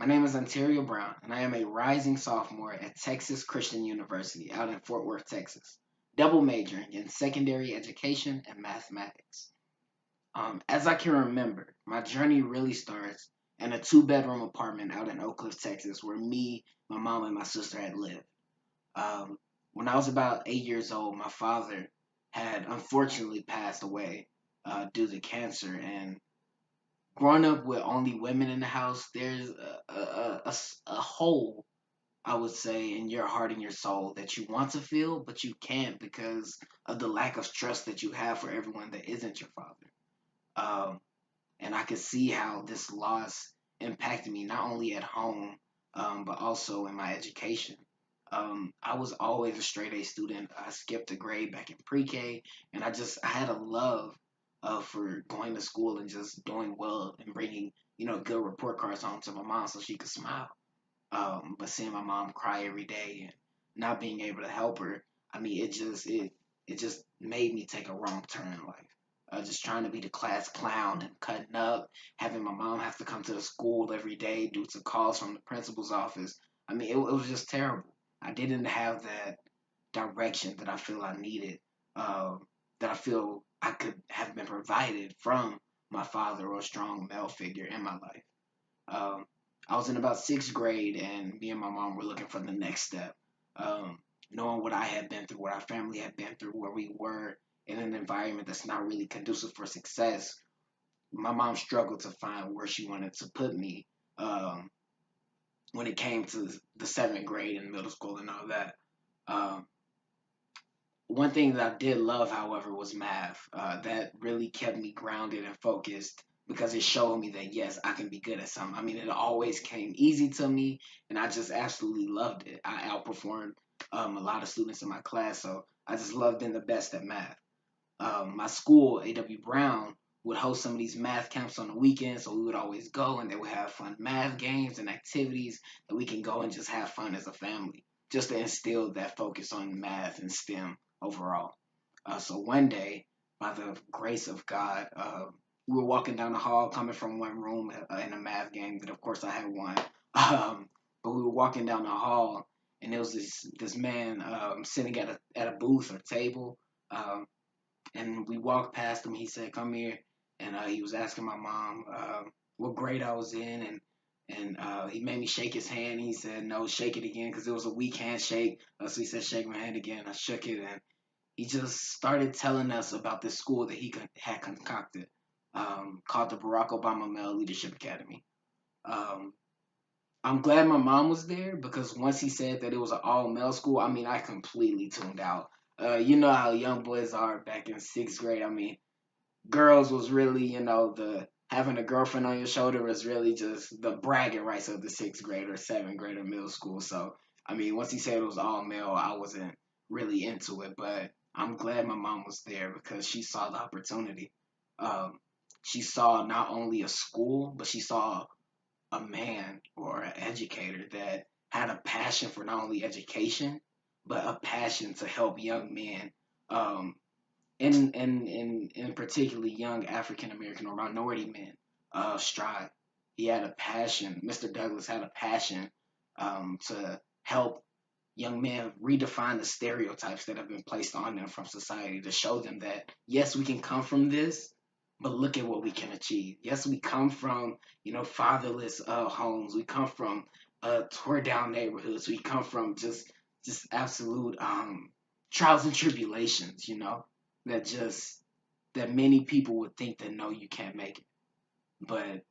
My name is Ontario Brown, and I am a rising sophomore at Texas Christian University out in Fort Worth, Texas, double majoring in secondary education and mathematics. As I can remember, my journey really starts in a two-bedroom apartment out in Oak Cliff, Texas, where me, my mom, and my sister had lived. Um, when I was about 8 years old, my father had unfortunately passed away due to cancer, and growing up with only women in the house, there's a hole, I would say, in your heart and your soul that you want to feel, but you can't because of the lack of trust that you have for everyone that isn't your father. Um, and I could see how this loss impacted me not only at home, but also in my education. I was always a straight A student. I skipped a grade back in pre-K, and I had a love for going to school and just doing well and bringing good report cards home to my mom so she could smile. But seeing my mom cry every day and not being able to help her, I mean, it just made me take a wrong turn in life. Just trying to be the class clown and cutting up, having my mom have to come to the school every day due to calls from the principal's office. I mean, it was just terrible. I didn't have that direction that I feel I needed, that I feel I could have been provided from my father or a strong male figure in my life. Um, I was in about sixth grade, and me and my mom were looking for the next step. Knowing what I had been through, what our family had been through, where we were in an environment that's not really conducive for success, my mom struggled to find where she wanted to put me um, when it came to the seventh grade and middle school and all that. Um, One thing that I did love, however, was math. That really kept me grounded and focused because it showed me that yes, I can be good at something. I mean, it always came easy to me, and I just absolutely loved it. I outperformed a lot of students in my class, so I just loved being the best at math. My school, A.W. Brown, would host some of these math camps on the weekends, so we would always go, and they would have fun math games and activities that we can go and just have fun as a family, just to instill that focus on math and STEM overall. So one day, by the grace of God, we were walking down the hall, coming from one room in a math game that, of course, I had won. But we were walking down the hall, and there was this man sitting at a booth or table. Um, and we walked past him. He said, "Come here," and he was asking my mom what grade I was in, and he made me shake his hand. He said, "No, shake it again," because it was a weak handshake. So he said, "Shake my hand again." I shook it, and he just started telling us about this school that had concocted, called the Barack Obama Male Leadership Academy. Um, I'm glad my mom was there because once he said that it was an all male school, I mean, I completely tuned out. You know how young boys are back in sixth grade. I mean, girls was really, the having a girlfriend on your shoulder was really just the bragging rights of the sixth grade or seventh grade or middle school. So, I mean, once he said it was all male, I wasn't really into it. But I'm glad my mom was there because she saw the opportunity. Um, she saw not only a school, but she saw a man or an educator that had a passion for not only education, but a passion to help young men, um, in particularly young African American or minority men, strive. He had a passion. Mr. Douglas had a passion to help young men redefine the stereotypes that have been placed on them from society to show them that yes, we can come from this, but look at what we can achieve. Yes, we come from fatherless homes. We come from tore down neighborhoods. We come from just absolute trials and tribulations. That just that many people would think that no, you can't make it, but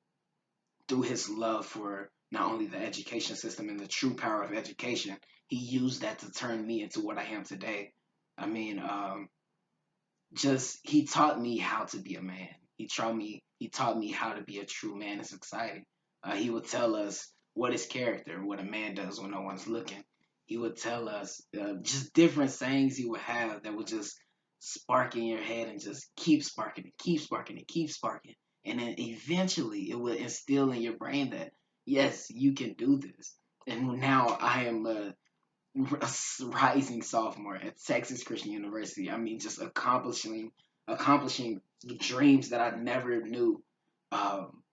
through his love for not only the education system and the true power of education, he used that to turn me into what I am today. I mean, just he taught me how to be a man. He taught me how to be a true man in society. He would tell us what is character, what a man does when no one's looking. He would tell us just different sayings he would have that would just spark in your head and just keep sparking it, keep sparking it, keep sparking. And then eventually it will instill in your brain that yes, you can do this. And now I am a rising sophomore at Texas Christian University. I mean, just accomplishing the dreams that I never knew um,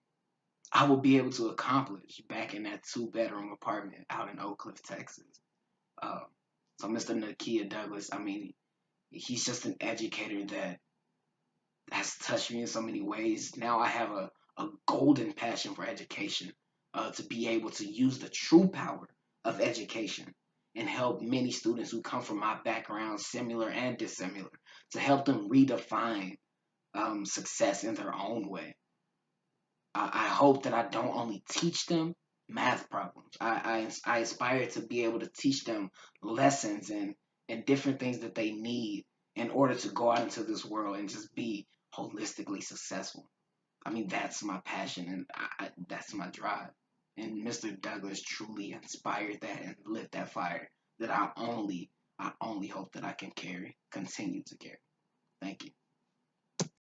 I will be able to accomplish back in that two-bedroom apartment out in Oak Cliff, Texas. Um, so Mr. Nakia Douglas, I mean, he's just an educator that has touched me in so many ways. Now I have a golden passion for education, to be able to use the true power of education and help many students who come from my background, similar and dissimilar, to help them redefine success in their own way. I hope that I don't only teach them math problems. I aspire to be able to teach them lessons and different things that they need in order to go out into this world and just be holistically successful. I mean, that's my passion and that's my drive. And Mr. Douglas truly inspired that and lit that fire that I only hope that I can continue to carry. Thank you.